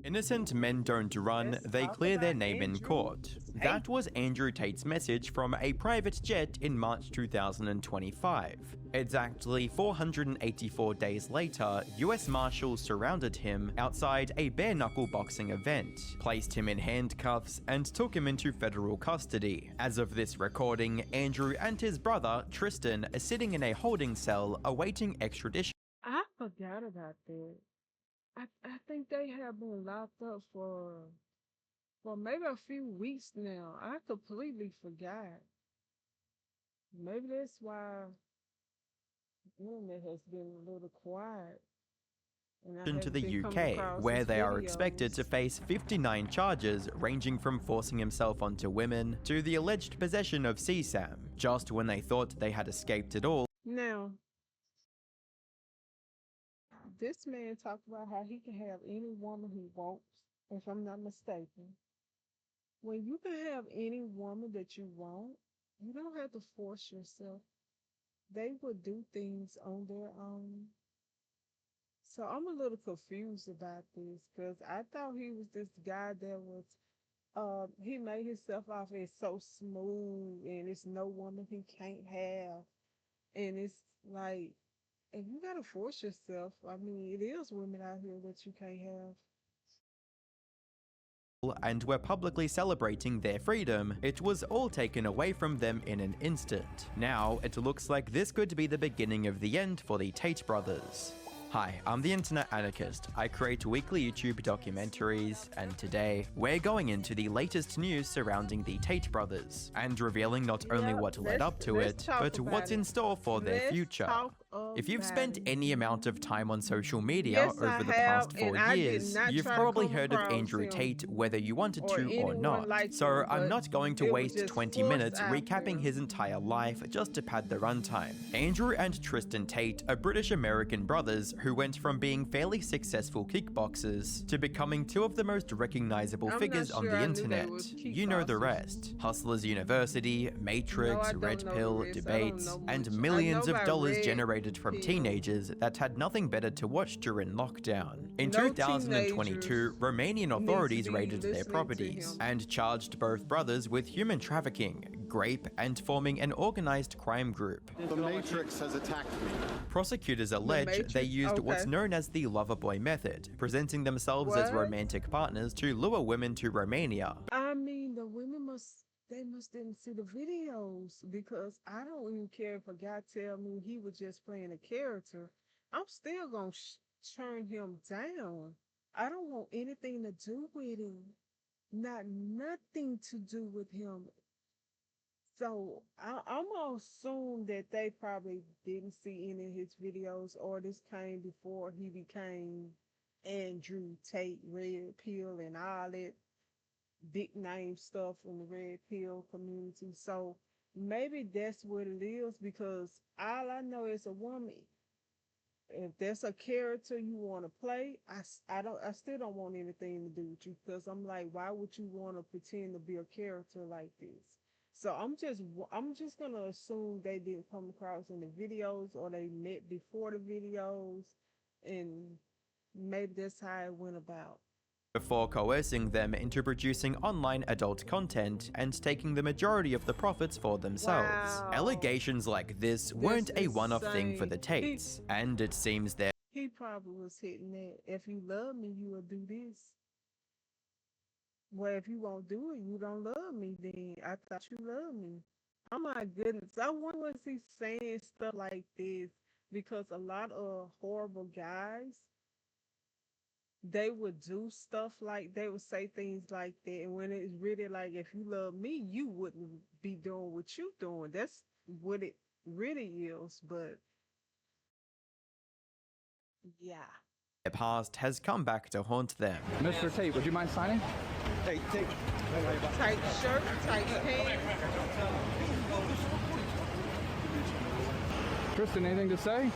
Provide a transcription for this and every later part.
Innocent men don't run, they clear their name in court. That was Andrew Tate's message from a private jet in March 2025. Exactly 484 days later, US Marshals surrounded him outside a bare-knuckle boxing event, placed him in handcuffs, and took him into federal custody. As of this recording, Andrew and his brother, Tristan, are sitting in a holding cell awaiting extradition. I forgot about that. I think they have been locked up for maybe a few weeks now. I completely forgot. Maybe that's why the internet has been a little quiet. And I to haven't the been coming UK, across where his they are expected to videos. face 59 charges ranging from forcing himself onto women to the alleged possession of CSAM. Just when they thought they had escaped it all, Now, this man talked about how he can have any woman he wants, if I'm not mistaken. When you can have any woman that you want, you don't have to force yourself. They would do things on their own. So I'm a little confused about this because I thought he was this guy that was he made himself off as so smooth and it's no woman he can't have. And it's like, and you gotta force yourself. I mean, it is women out here that you can't have. and were publicly celebrating their freedom, it was all taken away from them in an instant. Now, it looks like this could be the beginning of the end for the Tate brothers. Hi, I'm the Internet Anarchist. I create weekly YouTube documentaries, and today, we're going into the latest news surrounding the Tate brothers, and revealing not only what led up to it, but what's in store for their future. If you've spent any amount of time on social media over the past 4 years, you've probably heard of Andrew Tate whether you wanted to or not. So I'm not going to waste 20 minutes recapping his entire life just to pad the runtime. Andrew and Tristan Tate are British-American brothers who went from being fairly successful kickboxers to becoming two of the most recognizable figures on the internet. You know the rest. Hustlers University, Matrix, Red Pill, debates, and millions of dollars generated from teenagers that had nothing better to watch during lockdown. In 2022, Romanian authorities raided their properties and charged both brothers with human trafficking, rape, and forming an organized crime group. The Matrix has attacked me. Prosecutors allege they used what's known as the lover boy method, presenting themselves as romantic partners to lure women to Romania. I mean, the women must didn't see the videos because I don't even care if a guy tell me he was just playing a character. I'm still gonna turn him down. I don't want anything to do with him. Nothing to do with him. So I'm gonna assume that they probably didn't see any of his videos, or this came before he became Andrew Tate, Red Pill, and all that big name stuff in the Red Pill community. So maybe that's what it is, because all I know is a woman. If that's a character you want to play, I still don't want anything to do with you, because I'm like, why would you want to pretend to be a character like this? So I'm just gonna assume they didn't come across in the videos, or they met before the videos, and maybe that's how it went about. Before coercing them into producing online adult content and taking the majority of the profits for themselves. Wow. Allegations like this weren't a one-off thing for the Tates, and it seems that He probably was hitting that. If you love me, you will do this. Well, if you won't do it, you don't love me then. I thought you loved me. Oh my goodness. I wonder was he saying stuff like this, because a lot of horrible guys, they would do stuff like, they would say things like that. And when it's really like, if you love me, you wouldn't be doing what you doing. That's what it really is. But yeah. their past has come back to haunt them. Mr. Tate, would you mind signing? Hey, take. Tight shirt, tight pants. Tristan, anything to say?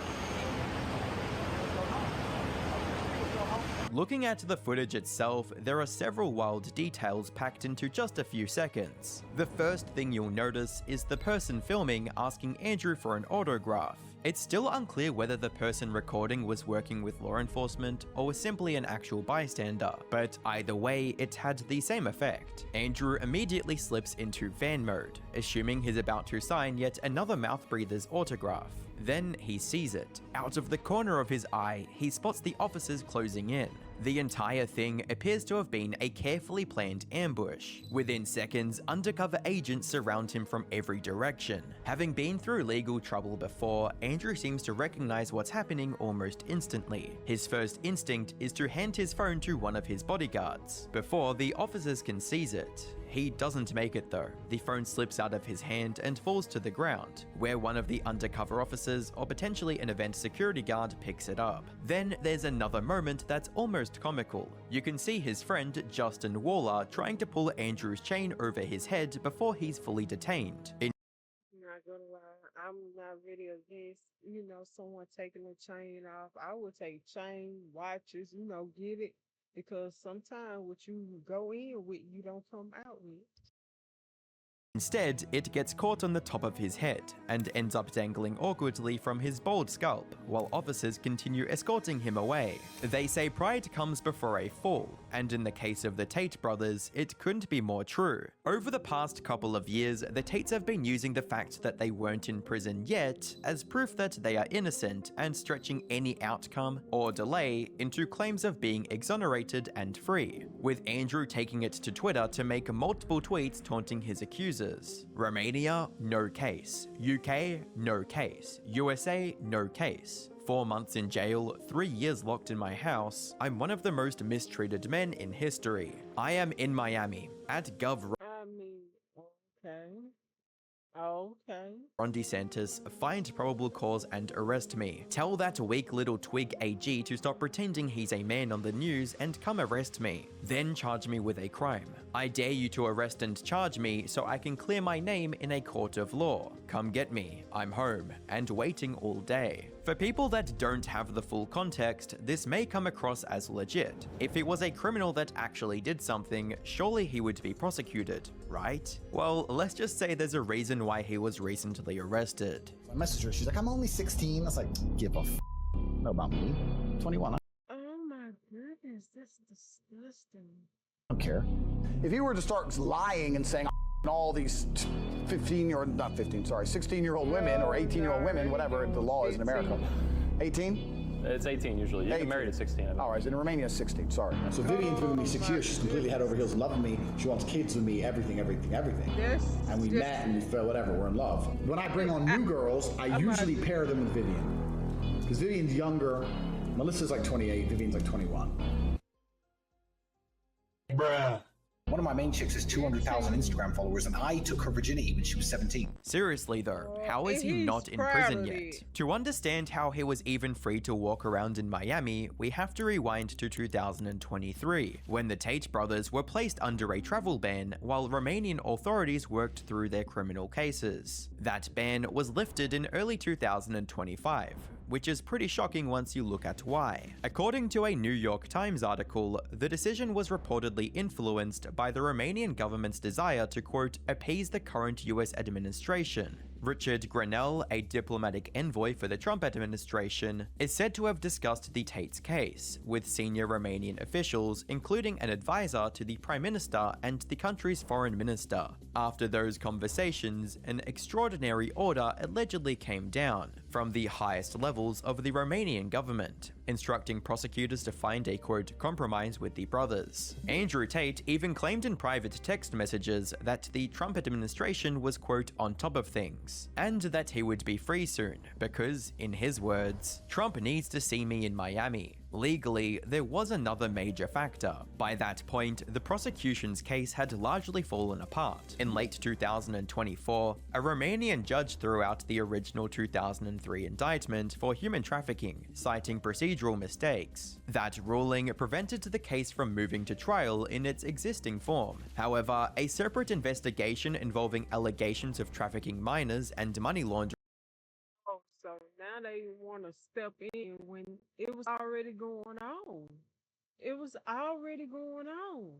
Looking at the footage itself, there are several wild details packed into just a few seconds. The first thing you'll notice is the person filming asking Andrew for an autograph. It's still unclear whether the person recording was working with law enforcement or was simply an actual bystander, but either way, it had the same effect. Andrew immediately slips into van mode, assuming he's about to sign yet another mouth breather's autograph. Then he sees it. Out of the corner of his eye, he spots the officers closing in. The entire thing appears to have been a carefully planned ambush. Within seconds, undercover agents surround him from every direction. Having been through legal trouble before, Andrew seems to recognize what's happening almost instantly. His first instinct is to hand his phone to one of his bodyguards, before the officers can seize it. He doesn't make it though. The phone slips out of his hand and falls to the ground, where one of the undercover officers or potentially an event security guard picks it up. Then there's another moment that's almost comical. You can see his friend Justin Waller trying to pull Andrew's chain over his head before he's fully detained. Not gonna lie, I'm not really against, someone taking a chain off. I would take chain, watches, get it. Because sometimes what you go in with, you don't come out with. Instead, it gets caught on the top of his head and ends up dangling awkwardly from his bald scalp, while officers continue escorting him away. They say pride comes before a fall, and in the case of the Tate brothers, it couldn't be more true. Over the past couple of years, the Tates have been using the fact that they weren't in prison yet as proof that they are innocent and stretching any outcome or delay into claims of being exonerated and free, with Andrew taking it to Twitter to make multiple tweets taunting his accusers. Romania, no case. UK, no case. USA, no case. 4 months in jail, 3 years locked in my house. I'm one of the most mistreated men in history. I am in Miami, at Gov. Okay. Okay. Ron DeSantis, find probable cause and arrest me. Tell that weak little twig AG to stop pretending he's a man on the news and come arrest me. Then charge me with a crime. I dare you to arrest and charge me so I can clear my name in a court of law. Come get me. I'm home and waiting all day. For people that don't have the full context, this may come across as legit. If it was a criminal that actually did something, surely he would be prosecuted, right? Well, let's just say there's a reason why he was recently arrested. I messaged her, she's like, I'm only 16. I was like, give a f know about me. 21. Oh my goodness, that's disgusting. I don't care. If you were to start lying and saying all these 16-year-old women or 18-year-old women, whatever the law is in America. 18? It's 18 usually. You get married at 16. All right, in Romania, 16, sorry. So Vivian's been with me 6 years. She's completely head over heels in love with me. She wants kids with me, everything. And we met and we felt whatever, we're in love. When I bring on new girls, I usually pair them with Vivian. Because Vivian's younger. Melissa's like 28, Vivian's like 21. Bruh. One of my main chicks has 200,000 Instagram followers, and I took her virginity when she was 17. Seriously though, how is he not in prison yet? To understand how he was even free to walk around in Miami, we have to rewind to 2023, when the Tate brothers were placed under a travel ban while Romanian authorities worked through their criminal cases. That ban was lifted in early 2025. Which is pretty shocking once you look at why. According to a New York Times article, the decision was reportedly influenced by the Romanian government's desire to, quote, appease the current US administration. Richard Grenell, a diplomatic envoy for the Trump administration, is said to have discussed the Tate's case with senior Romanian officials, including an advisor to the Prime Minister and the country's foreign minister. After those conversations, an extraordinary order allegedly came down from the highest levels of the Romanian government, instructing prosecutors to find a, quote, compromise with the brothers. Andrew Tate even claimed in private text messages that the Trump administration was, quote, on top of things, and that he would be free soon, because, in his words, Trump needs to see me in Miami. Legally, there was another major factor. By that point, the prosecution's case had largely fallen apart. In late 2024, a Romanian judge threw out the original 2003 indictment for human trafficking, citing procedural mistakes. That ruling prevented the case from moving to trial in its existing form. However, a separate investigation involving allegations of trafficking minors and money laundering. So now they want to step in when it was already going on. It was already going on.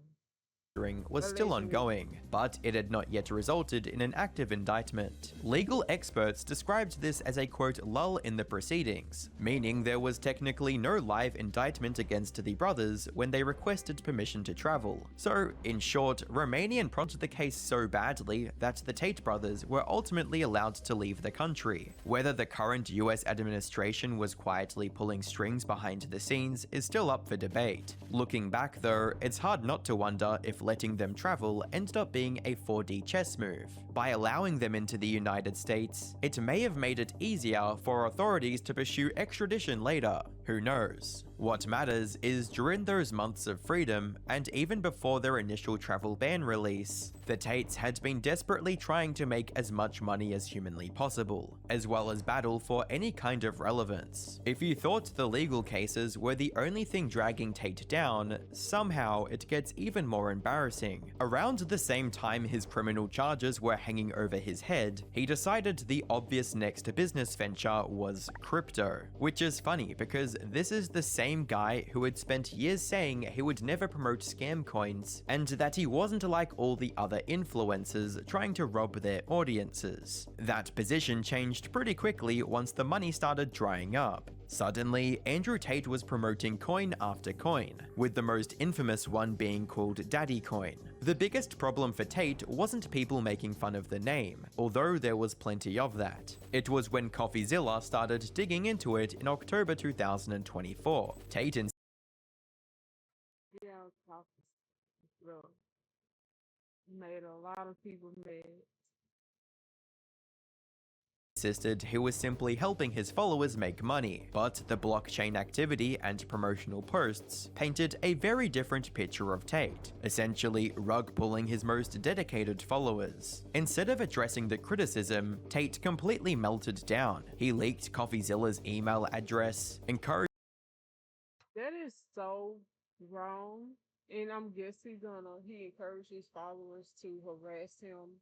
was still ongoing, but it had not yet resulted in an active indictment. Legal experts described this as a quote lull in the proceedings, meaning there was technically no live indictment against the brothers when they requested permission to travel. So, in short, Romanian prompted the case so badly that the Tate brothers were ultimately allowed to leave the country. Whether the current US administration was quietly pulling strings behind the scenes is still up for debate. Looking back though, it's hard not to wonder if letting them travel ended up being a 4D chess move. By allowing them into the United States, it may have made it easier for authorities to pursue extradition later. Who knows? What matters is during those months of freedom, and even before their initial travel ban release, the Tates had been desperately trying to make as much money as humanly possible, as well as battle for any kind of relevance. If you thought the legal cases were the only thing dragging Tate down, somehow it gets even more embarrassing. Around the same time his criminal charges were hanging over his head, he decided the obvious next business venture was crypto. Which is funny because this is the same guy who had spent years saying he would never promote scam coins, and that he wasn't like all the other influencers trying to rob their audiences. That position changed pretty quickly once the money started drying up. Suddenly, Andrew Tate was promoting coin after coin, with the most infamous one being called Daddy Coin. The biggest problem for Tate wasn't people making fun of the name, although there was plenty of that. It was when CoffeeZilla started digging into it in October 2024. Tate made a lot of people mad. insisted he was simply helping his followers make money, but the blockchain activity and promotional posts painted a very different picture of Tate, essentially rug pulling his most dedicated followers. Instead of addressing the criticism, Tate completely melted down. He leaked CoffeeZilla's email address, encouraged That is so wrong. And I'm guessing he encouraged his followers to harass him.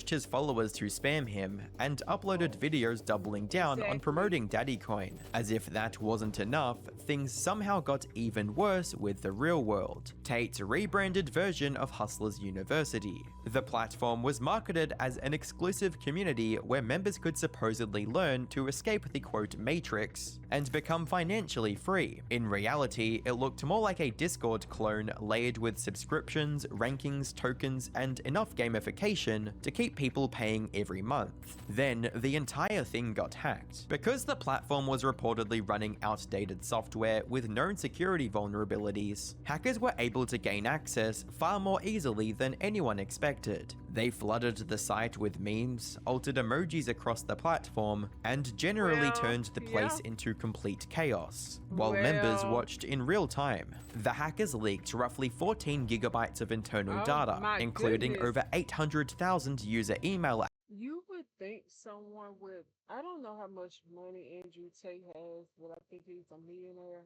his followers to spam him, and uploaded videos doubling down on promoting Daddy Coin. As if that wasn't enough, things somehow got even worse with the real world. Tate's rebranded version of Hustlers University. The platform was marketed as an exclusive community where members could supposedly learn to escape the quote matrix and become financially free. In reality, it looked more like a Discord clone layered with subscriptions, rankings, tokens, and enough gamification to keep people paying every month. Then, the entire thing got hacked. Because the platform was reportedly running outdated software with known security vulnerabilities, hackers were able to gain access far more easily than anyone expected. They flooded the site with memes, altered emojis across the platform, and generally turned the place into complete chaos, while members watched in real time. The hackers leaked roughly 14 gigabytes of internal data, including over 800,000 user email. You would think someone with, I don't know how much money Andrew Tate has, but I think he's a millionaire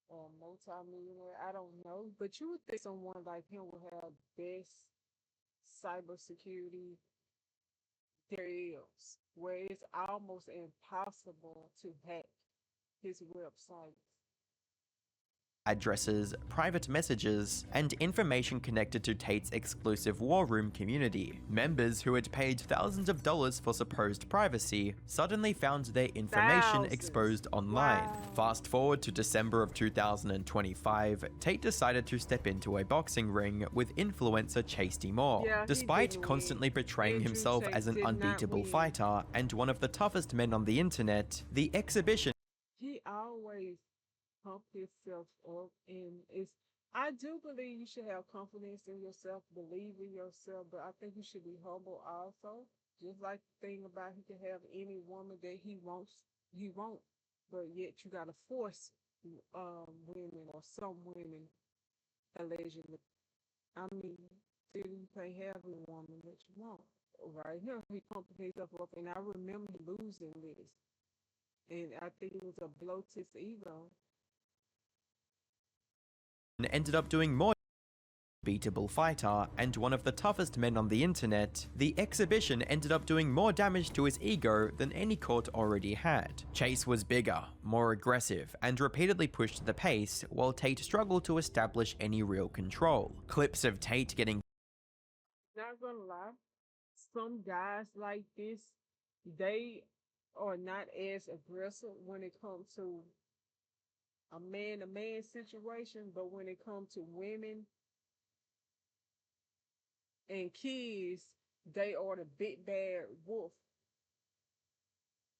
or multi-millionaire. I don't know, but you would think someone like him would have best cybersecurity there is, where it's almost impossible to hack his website. Addresses, private messages, and information connected to Tate's exclusive war room community. Members who had paid thousands of dollars for supposed privacy suddenly found their information exposed online. Fast forward to December of 2025, Tate decided to step into a boxing ring with influencer Chasty Moore. Despite constantly portraying himself as an unbeatable fighter and one of the toughest men on the internet, the exhibition He always pump himself up, and I do believe you should have confidence in yourself, believe in yourself, but I think you should be humble also. Just like the thing about he can have any woman that he wants, but yet you gotta force women or some women allegedly. I mean, still you can't have a woman that you want. Right here, he pumped himself up, and I remember losing this, and I think it was a blow to his ego. ended up doing more unbeatable fighter and one of the toughest men on the internet, the exhibition ended up doing more damage to his ego than any court already had. Chase was bigger, more aggressive, and repeatedly pushed the pace, while Tate struggled to establish any real control. Clips of Tate getting Not gonna lie, some guys like this, they are not as aggressive when it comes to a man-to-man situation, but when it comes to women and kids, they are the big bad wolf.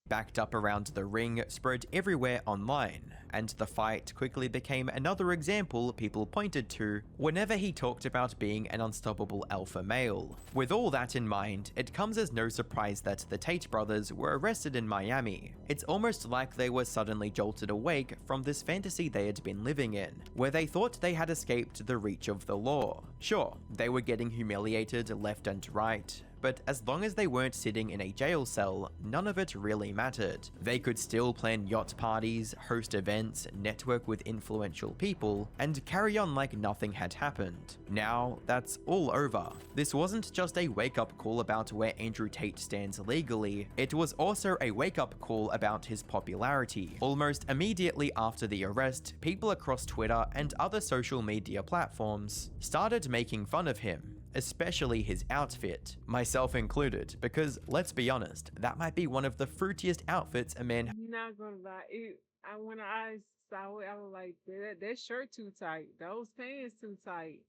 backed up around the ring spread everywhere online, and the fight quickly became another example people pointed to whenever he talked about being an unstoppable alpha male. With all that in mind, it comes as no surprise that the Tate brothers were arrested in Miami. It's almost like they were suddenly jolted awake from this fantasy they had been living in, where they thought they had escaped the reach of the law. Sure, they were getting humiliated left and right, but as long as they weren't sitting in a jail cell, none of it really mattered. They could still plan yacht parties, host events, network with influential people, and carry on like nothing had happened. Now, that's all over. This wasn't just a wake-up call about where Andrew Tate stands legally, it was also a wake-up call about his popularity. Almost immediately after the arrest, people across Twitter and other social media platforms started making fun of him, especially his outfit, myself included, because let's be honest, that might be one of the fruitiest outfits a man Not gonna lie, when I saw it, I was like, that shirt too tight, those pants too tight.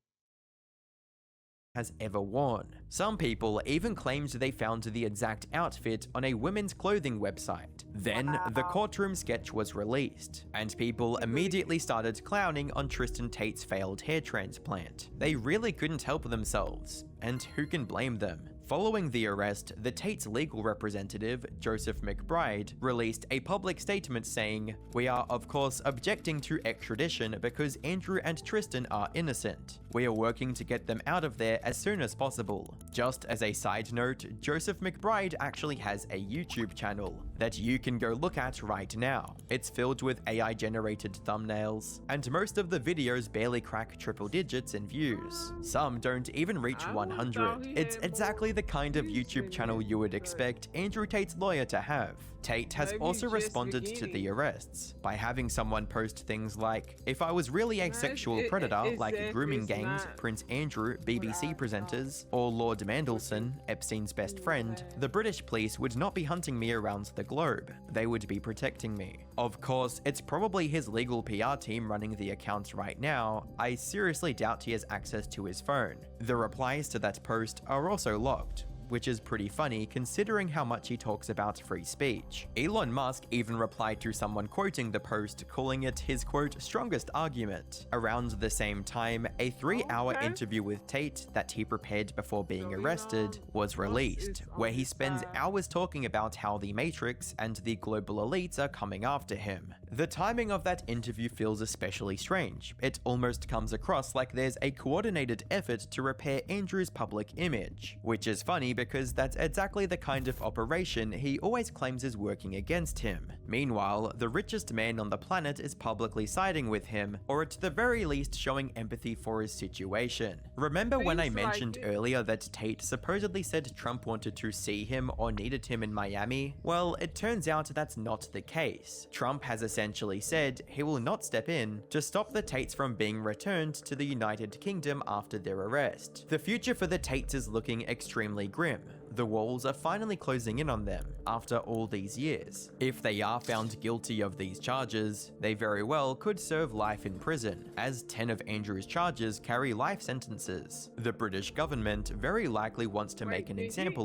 has ever worn. Some people even claimed they found the exact outfit on a women's clothing website. Then the courtroom sketch was released, and people immediately started clowning on Tristan Tate's failed hair transplant. They really couldn't help themselves, and who can blame them? Following the arrest, the Tate's legal representative, Joseph McBride, released a public statement saying, "We are of course objecting to extradition because Andrew and Tristan are innocent. We are working to get them out of there as soon as possible." Just as a side note, Joseph McBride actually has a YouTube channel that you can go look at right now. It's filled with AI-generated thumbnails, and most of the videos barely crack triple digits in views. Some don't even reach 100. It's exactly the kind of YouTube channel you would expect Andrew Tate's lawyer to have. Tate has also responded to the arrests by having someone post things like, "If I was really a sexual predator like grooming gangs, Prince Andrew, BBC presenters, or Lord Mandelson, Epstein's best friend, the British police would not be hunting me around the globe. They would be protecting me." Of course, it's probably his legal PR team running the accounts right now. I seriously doubt he has access to his phone. The replies to that post are also locked, which is pretty funny considering how much he talks about free speech. Elon Musk even replied to someone quoting the post, calling it his quote, "strongest argument." Around the same time, a 3-hour interview with Tate that he prepared before being arrested was released, where he spends hours talking about how the Matrix and the global elites are coming after him. The timing of that interview feels especially strange. It almost comes across like there's a coordinated effort to repair Andrew's public image, which is funny because that's exactly the kind of operation he always claims is working against him. Meanwhile, the richest man on the planet is publicly siding with him, or at the very least showing empathy for his situation. Remember when I mentioned earlier that Tate supposedly said Trump wanted to see him or needed him in Miami? Well, it turns out that's not the case. Trump has essentially said he will not step in to stop the Tates from being returned to the United Kingdom after their arrest. The future for the Tates is looking extremely grim. The walls are finally closing in on them after all these years. If they are found guilty of these charges, they very well could serve life in prison, as 10 of Andrew's charges carry life sentences. The British government very likely wants to make an example.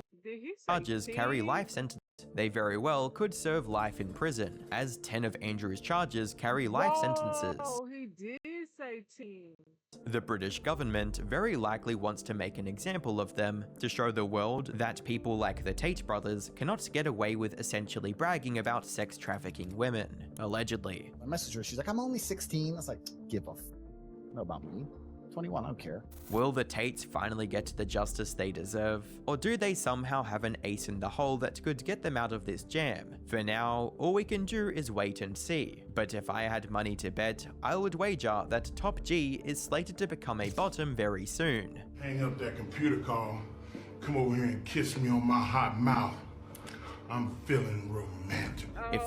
Charges carry life sentences. They very well could serve life in prison, as 10 of Andrew's charges carry life sentences. Oh, he did say 10. The British government very likely wants to make an example of them to show the world that people like the Tate brothers cannot get away with essentially bragging about sex trafficking women, allegedly. I messaged her. She's like, "I'm only 16." I was like, give a f. Know about me. 21, I don't care. Will the Tates finally get the justice they deserve? Or do they somehow have an ace in the hole that could get them out of this jam? For now, all we can do is wait and see. But if I had money to bet, I would wager that Top G is slated to become a bottom very soon. Hang up that computer call. Come over here and kiss me on my hot mouth. I'm feeling romantic.